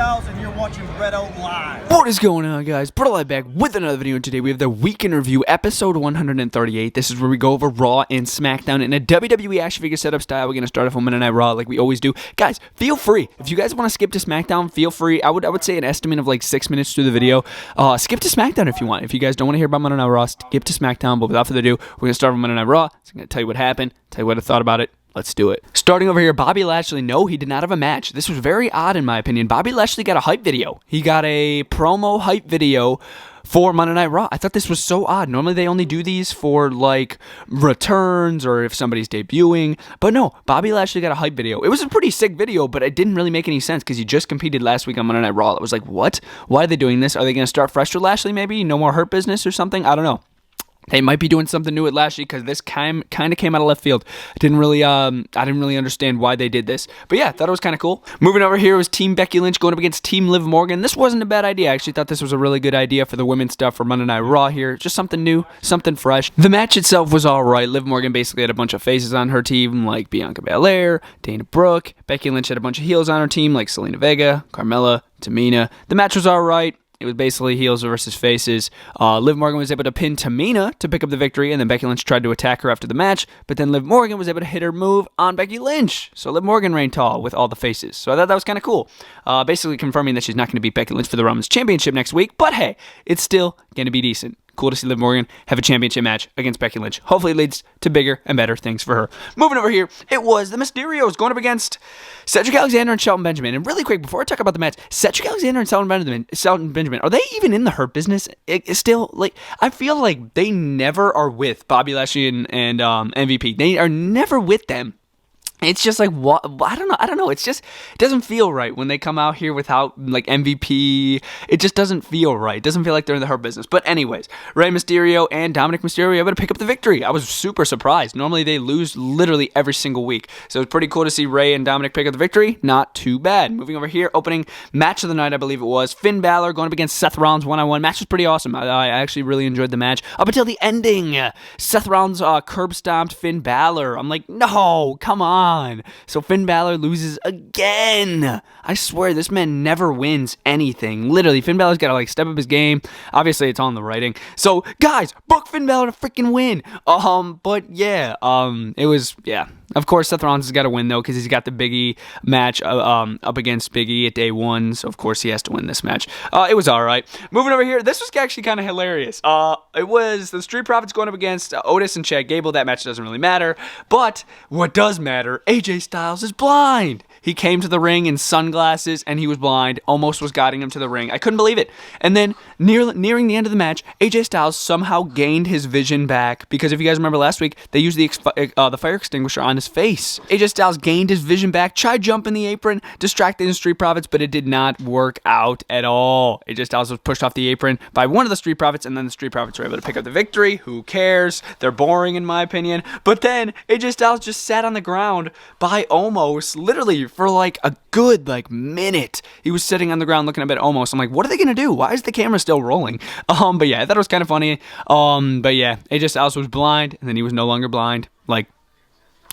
Styles, and you're watching BrettO Live. What is going on, guys? BrettO Live back with another video, and today we have the Week in Review, episode 138. This is where we go over Raw and SmackDown in a WWE action figure setup style. We're going to start off on Monday Night Raw like we always do. Guys, feel free. If you guys want to skip to SmackDown, feel free. I would say an estimate of like 6 minutes through the video. Skip to SmackDown if you want. If you guys don't want to hear about Monday Night Raw, skip to SmackDown. But without further ado, we're going to start with Monday Night Raw. So I'm going to tell you what happened, tell you what I thought about it. Let's do it. Starting over here, Bobby Lashley. No, he did not have a match. This was very odd in my opinion. Bobby Lashley got a hype video. He got a promo hype video for Monday Night Raw. I thought this was so odd. Normally they only do these for like returns or if somebody's debuting. But no, Bobby Lashley got a hype video. It was a pretty sick video, but it didn't really make any sense because he just competed last week on Monday Night Raw. It was like, what? Why are they doing this? Are they going to start fresh with Lashley maybe? No more Hurt Business or something? I don't know. They might be doing something new with Lashley because this kind of came out of left field. I didn't really understand why they did this. But yeah, thought it was kind of cool. Moving over here was Team Becky Lynch going up against Team Liv Morgan. This wasn't a bad idea. I actually thought this was a really good idea for the women's stuff for Monday Night Raw here. Just something new, something fresh. The match itself was alright. Liv Morgan basically had a bunch of faces on her team like Bianca Belair, Dana Brooke. Becky Lynch had a bunch of heels on her team like Selena Vega, Carmella, Tamina. The match was alright. It was basically heels versus faces. Liv Morgan was able to pin Tamina to pick up the victory, and then Becky Lynch tried to attack her after the match, but then Liv Morgan was able to hit her move on Becky Lynch. So Liv Morgan reigned tall with all the faces. So I thought that was kind of cool. Basically confirming that she's not going to beat Becky Lynch for the Women's Championship next week, but hey, it's still going to be decent. Cool to see Liv Morgan have a championship match against Becky Lynch. Hopefully it leads to bigger and better things for her. Moving over here, it was the Mysterios going up against Cedric Alexander and Shelton Benjamin. And really quick, before I talk about the match, Cedric Alexander and Shelton Benjamin, are they even in the Hurt Business? It's still, like, I feel like they never are with Bobby Lashley and MVP. They are never with them. It's just like, what? I don't know. It's just, it doesn't feel right when they come out here without, like, MVP. It just doesn't feel right. It doesn't feel like they're in the Hurt Business. But anyways, Rey Mysterio and Dominic Mysterio able to pick up the victory. I was super surprised. Normally they lose literally every single week. So it's pretty cool to see Rey and Dominic pick up the victory. Not too bad. Moving over here, opening match of the night, I believe it was. Finn Balor going up against Seth Rollins one-on-one. Match was pretty awesome. I actually really enjoyed the match. Up until the ending. Seth Rollins curb stomped Finn Balor. I'm like, no, come on. So Finn Balor loses again. I swear, this man never wins anything. Literally, Finn Balor's got to like step up his game. Obviously, it's on the writing. So, guys, book Finn Balor to freaking win. But yeah, it was, yeah. Of course, Seth Rollins has got to win, though, because he's got the Big E match up against Big E at day one. So, of course, he has to win this match. It was all right. Moving over here, this was actually kind of hilarious. It was the Street Profits going up against Otis and Chad Gable. That match doesn't really matter. But what does matter, AJ Styles is blind. He came to the ring in sunglasses, and he was blind. Almost was guiding him to the ring. I couldn't believe it. And then, nearing the end of the match, AJ Styles somehow gained his vision back. Because if you guys remember last week, they used the fire extinguisher on his face. AJ Styles gained his vision back, tried jumping the apron, distracting the Street Profits, but it did not work out at all. AJ Styles was pushed off the apron by one of the Street Profits, and then the Street Profits were able to pick up the victory. Who cares? They're boring in my opinion. But then AJ Styles just sat on the ground by Omos, literally for like a good minute. He was sitting on the ground looking up at Omos. I'm like, what are they gonna do? Why is the camera still rolling? But yeah, I thought it was kind of funny. But yeah, AJ Styles was blind, and then he was no longer blind. Like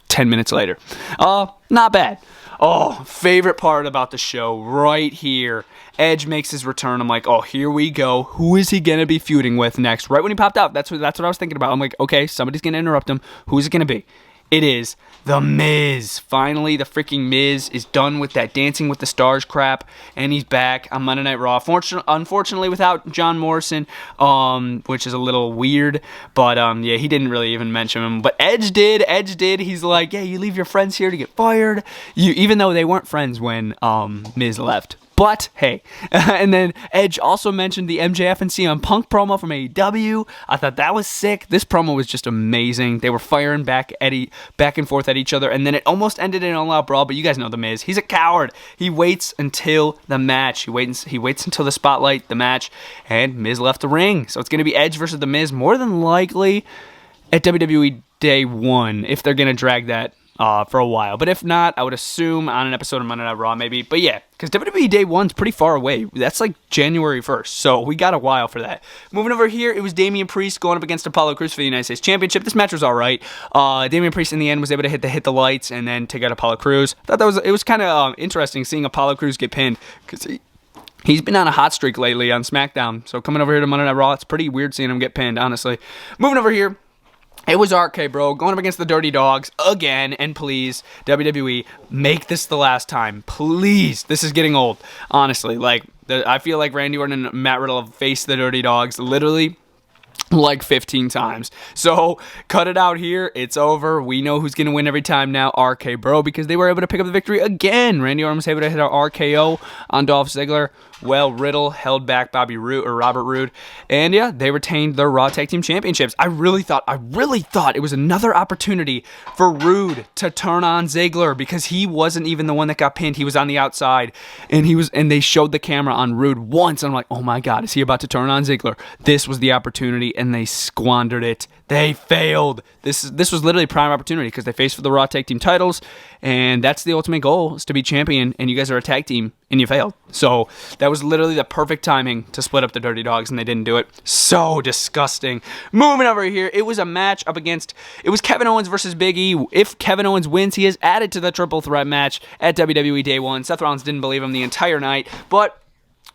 10 minutes later. Not bad. Oh, favorite part about the show right here. Edge makes his return. I'm like, oh, here we go. Who is he going to be feuding with next? Right when he popped out, that's what I was thinking about. I'm like, okay, somebody's going to interrupt him. Who's it going to be? It is The Miz. Finally, the freaking Miz is done with that Dancing with the Stars crap, and he's back on Monday Night Raw. Unfortunately, without John Morrison, which is a little weird, but yeah, he didn't really even mention him. But Edge did. He's like, yeah, you leave your friends here to get fired. Even though they weren't friends when Miz left. But, hey, and then Edge also mentioned the MJF and CM Punk promo from AEW. I thought that was sick. This promo was just amazing. They were firing back and forth at each other, and then it almost ended in an all-out brawl, but you guys know The Miz. He's a coward. He waits until the match. He waits until the spotlight, the match, and Miz left the ring. So it's going to be Edge versus The Miz, more than likely at WWE Day 1, if they're going to drag that for a while. But if not, I would assume on an episode of Monday Night Raw maybe. But yeah, because WWE Day 1's pretty far away. That's like January 1st, so we got a while for that. Moving over here, it was Damian Priest going up against Apollo Crews for the United States Championship. This match was alright. Damian Priest in the end was able to hit the lights and then take out Apollo Crews. I thought it was kind of interesting seeing Apollo Crews get pinned, because He's been on a hot streak lately on SmackDown. So coming over here to Monday Night Raw, it's pretty weird seeing him get pinned, honestly. Moving over here, it was RK Bro going up against the Dirty Dogs again. And please, WWE, make this the last time. Please. This is getting old, honestly. Like, I feel like Randy Orton and Matt Riddle have faced the Dirty Dogs literally like 15 times. So cut it out here. It's over. We know who's going to win every time now, RK Bro, because they were able to pick up the victory again. Randy Orton was able to hit our RKO on Dolph Ziggler. Well, Riddle held back Robert Roode. And yeah, they retained their Raw Tag Team Championships. I really thought it was another opportunity for Roode to turn on Ziggler, because he wasn't even the one that got pinned. He was on the outside, and they showed the camera on Roode once. And I'm like, oh my God, is he about to turn on Ziggler? This was the opportunity, and they squandered it. They failed. This was literally prime opportunity, because they faced for the Raw Tag Team titles, and that's the ultimate goal, is to be champion, and you guys are a tag team, and you failed. So that was literally the perfect timing to split up the Dirty Dogs, and they didn't do it. So disgusting. Moving over here, it was a match it was Kevin Owens versus Big E. If Kevin Owens wins, he is added to the triple threat match at WWE Day 1. Seth Rollins didn't believe him the entire night, but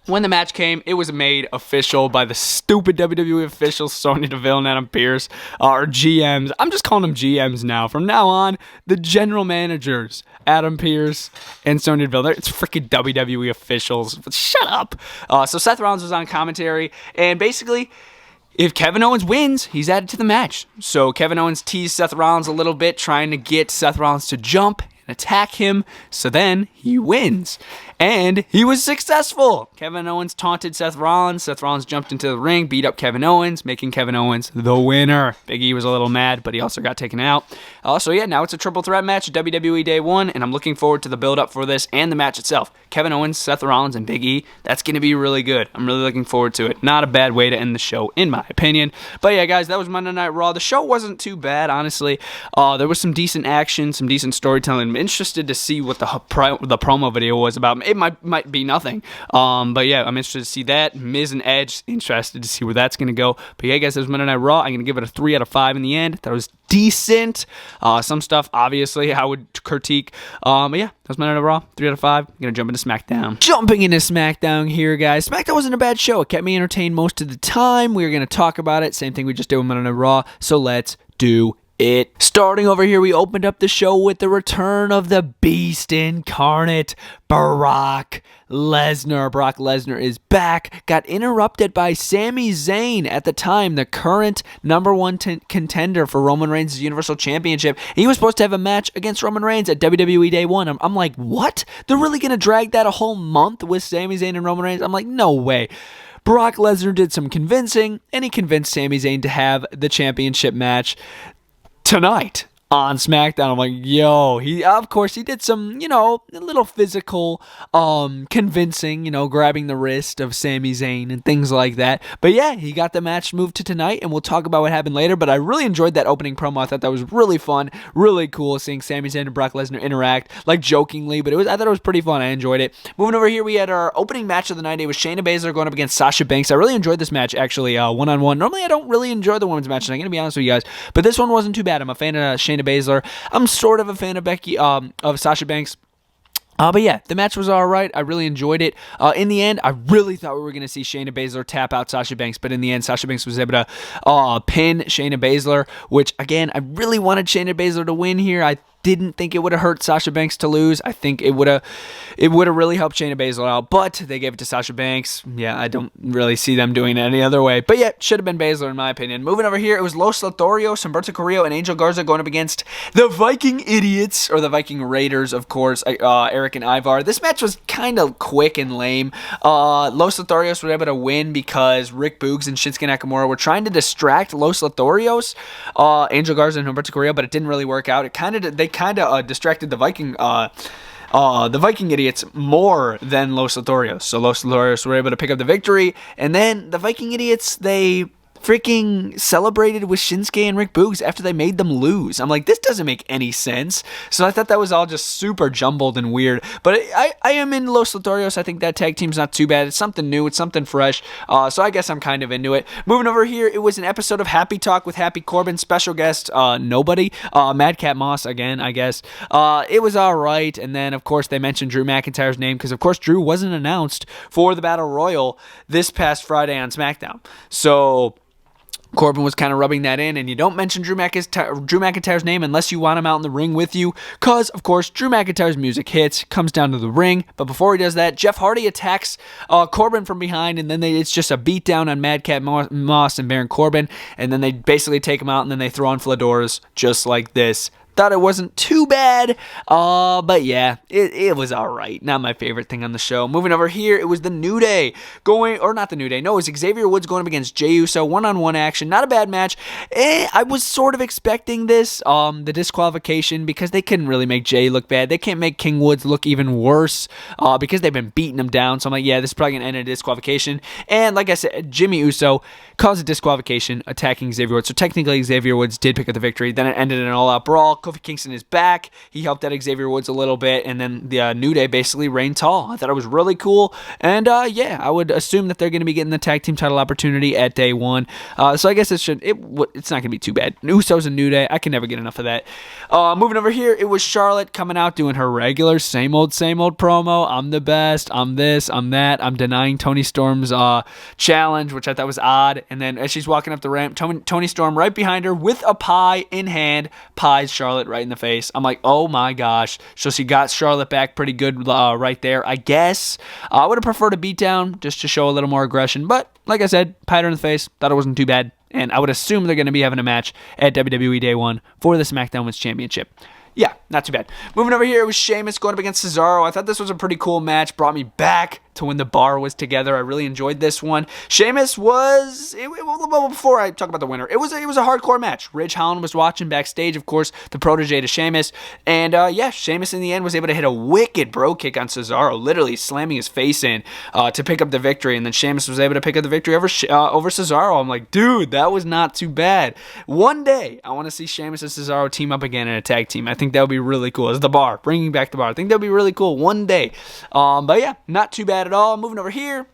when the match came, it was made official by the stupid WWE officials, Sonya Deville and Adam Pearce, or GMs. I'm just calling them GMs now. From now on, the general managers, Adam Pearce and Sonya Deville. It's freaking WWE officials. Shut up. So Seth Rollins was on commentary, and basically, if Kevin Owens wins, he's added to the match. So Kevin Owens teased Seth Rollins a little bit, trying to get Seth Rollins to jump and attack him, so then he wins. And he was successful. Kevin Owens taunted Seth Rollins. Seth Rollins jumped into the ring, beat up Kevin Owens, making Kevin Owens the winner. Big E was a little mad, but he also got taken out. So yeah, now it's a triple threat match at WWE Day 1, and I'm looking forward to the build-up for this and the match itself. Kevin Owens, Seth Rollins, and Big E, that's going to be really good. I'm really looking forward to it. Not a bad way to end the show, in my opinion. But yeah, guys, that was Monday Night Raw. The show wasn't too bad, honestly. There was some decent action, some decent storytelling. I'm interested to see what the promo video was about. It might be nothing. But yeah, I'm interested to see that. Miz and Edge, interested to see where that's going to go. But yeah, guys, that was Monday Night Raw. I'm going to give it a 3 out of 5 in the end. That was decent. Some stuff, obviously, I would critique. But yeah, that was Monday Night Raw. 3 out of 5. I'm going to jump into SmackDown. Jumping into SmackDown here, guys. SmackDown wasn't a bad show. It kept me entertained most of the time. We were going to talk about it. Same thing we just did with Monday Night Raw. So let's do it. Starting over here, we opened up the show with the return of the Beast Incarnate, Brock Lesnar. Brock Lesnar is back. Got interrupted by Sami Zayn, at the time the current number one contender for Roman Reigns' Universal Championship. He was supposed to have a match against Roman Reigns at WWE Day 1. I'm like, what? They're really going to drag that a whole month with Sami Zayn and Roman Reigns? I'm like, no way. Brock Lesnar did some convincing, and he convinced Sami Zayn to have the championship match tonight on SmackDown. I'm like, yo, of course he did some, a little physical convincing, grabbing the wrist of Sami Zayn and things like that. But yeah, he got the match moved to tonight, and we'll talk about what happened later. But I really enjoyed that opening promo. I thought that was really fun, really cool, seeing Sami Zayn and Brock Lesnar interact, like jokingly, but I thought it was pretty fun. I enjoyed it. Moving over here, we had our opening match of the night. It was Shayna Baszler going up against Sasha Banks. I really enjoyed this match, actually, one-on-one. Normally, I don't really enjoy the women's matches, I'm going to be honest with you guys, but this one wasn't too bad. I'm a fan of Shayna Baszler. I'm sort of a fan of Sasha Banks. But yeah, the match was alright. I really enjoyed it. In the end, I really thought we were going to see Shayna Baszler tap out Sasha Banks, but in the end, Sasha Banks was able to pin Shayna Baszler, which, again, I really wanted Shayna Baszler to win here. I didn't think it would have hurt Sasha Banks to lose. I think it would have really helped Shayna Baszler out, but they gave it to Sasha Banks. Yeah, I don't really see them doing it any other way. But yeah, should have been Baszler in my opinion. Moving over here, it was Los Lotharios, Humberto Carrillo, and Angel Garza going up against the Viking Idiots, or the Viking Raiders, of course, Eric and Ivar. This match was kind of quick and lame. Los Lotharios were able to win because Rick Boogs and Shinsuke Nakamura were trying to distract Los Lotharios, Angel Garza and Humberto Carrillo, but it didn't really work out. They kind of distracted the Viking Idiots more than Los Lotharios. So Los Lotharios were able to pick up the victory, and then the Viking Idiots, they freaking celebrated with Shinsuke and Rick Boogs after they made them lose. I'm like, this doesn't make any sense. So I thought that was all just super jumbled and weird. But I am in Los Lotharios. I think that tag team's not too bad. It's something new. It's something fresh. So I guess I'm kind of into it. Moving over here, it was an episode of Happy Talk with Happy Corbin. Special guest, nobody. Madcap Moss again, I guess. It was all right. And then, of course, they mentioned Drew McIntyre's name because, of course, Drew wasn't announced for the Battle Royal this past Friday on SmackDown. So Corbin was kind of rubbing that in, and you don't mention Drew McIntyre's name unless you want him out in the ring with you, because, of course, Drew McIntyre's music hits, comes down to the ring, but before he does that, Jeff Hardy attacks Corbin from behind, and then it's just a beatdown on Madcap Moss and Baron Corbin, and then they basically take him out, and then they throw on fedoras just like this. Thought it wasn't too bad, but yeah, it was alright. Not my favorite thing on the show. Moving over here, it was the New Day not the New Day, no, it was Xavier Woods going up against Jey Uso, one-on-one action, not a bad match. I was sort of expecting this, the disqualification, because they couldn't really make Jey look bad. They can't make King Woods look even worse, because they've been beating him down, so I'm like, yeah, this is probably going to end in a disqualification, and like I said, Jimmy Uso caused a disqualification attacking Xavier Woods, so technically Xavier Woods did pick up the victory, then it ended in an all-out brawl. Kofi Kingston is back. He helped out Xavier Woods a little bit, and then the New Day basically reigned tall. I thought it was really cool, and yeah, I would assume that they're going to be getting the tag team title opportunity at day one. So I guess it's not going to be too bad. Usos and New Day, I can never get enough of that. Moving over here, it was Charlotte coming out doing her regular same old promo. I'm the best. I'm this. I'm that. I'm denying Toni Storm's challenge, which I thought was odd. And then as she's walking up the ramp, Toni Storm right behind her with a pie in hand, pies Charlotte right in the face. I'm like, oh my gosh. So she got Charlotte back pretty good right there, I guess. I would have preferred a beatdown just to show a little more aggression, but like I said, pied her in the face. Thought it wasn't too bad, and I would assume they're going to be having a match at WWE Day 1 for the SmackDown Women's Championship. Yeah, not too bad. Moving over here, it was Sheamus going up against Cesaro. I thought this was a pretty cool match. Brought me back to when the bar was together. I really enjoyed this one. Sheamus was, before I talk about the winner, it was a hardcore match. Ridge Holland was watching backstage, of course, the protege to Sheamus. And yeah, Sheamus in the end was able to hit a wicked bro kick on Cesaro, literally slamming his face in to pick up the victory. And then Sheamus was able to pick up the victory over Cesaro. I'm like, dude, that was not too bad. One day, I want to see Sheamus and Cesaro team up again in a tag team. I think that would be really cool. It's the bar, bringing back the bar. I think that would be really cool one day. But yeah, not too bad at all. Moving over here,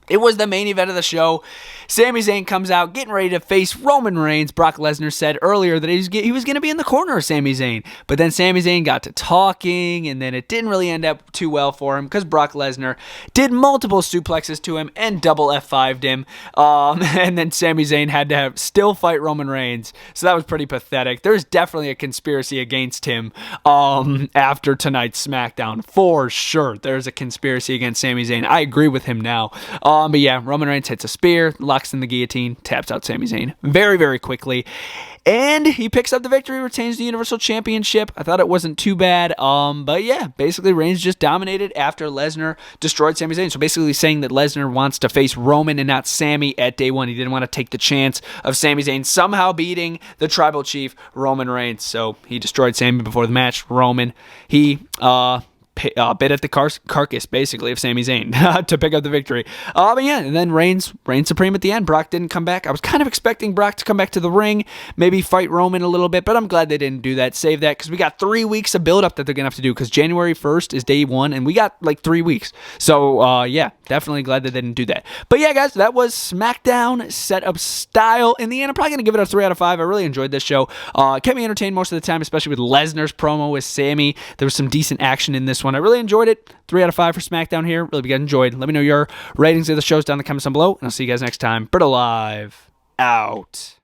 it was the main event of the show. Sami Zayn comes out getting ready to face Roman Reigns. Brock Lesnar said earlier that he was going to be in the corner of Sami Zayn. But then Sami Zayn got to talking, and then it didn't really end up too well for him because Brock Lesnar did multiple suplexes to him and double F5'd him. And then Sami Zayn had to still fight Roman Reigns. So that was pretty pathetic. There's definitely a conspiracy against him after tonight's SmackDown. For sure, there's a conspiracy against Sami Zayn. I agree with him now. But yeah, Roman Reigns hits a spear, locks in the guillotine, taps out Sami Zayn very, very quickly. And he picks up the victory, retains the Universal Championship. I thought it wasn't too bad. But yeah, basically Reigns just dominated after Lesnar destroyed Sami Zayn. So basically saying that Lesnar wants to face Roman and not Sami at day one. He didn't want to take the chance of Sami Zayn somehow beating the Tribal Chief, Roman Reigns. So he destroyed Sami before the match. Roman, he bit at the carcass, basically, of Sami Zayn to pick up the victory. But yeah, and then Reigns supreme at the end. Brock didn't come back. I was kind of expecting Brock to come back to the ring, maybe fight Roman a little bit, but I'm glad they didn't do that. Save that, because we got 3 weeks of build-up that they're going to have to do, because January 1st is day one, and we got like 3 weeks. So, yeah, definitely glad that they didn't do that. But yeah, guys, that was SmackDown setup style. In the end, I'm probably going to give it a 3 out of 5. I really enjoyed this show. Kept me entertained most of the time, especially with Lesnar's promo with Sami. There was some decent action in this one. I really enjoyed it. 3 out of 5 for SmackDown here. Really, you guys enjoyed. Let me know your ratings of the shows down in the comments down below, and I'll see you guys next time. BrettO Live out.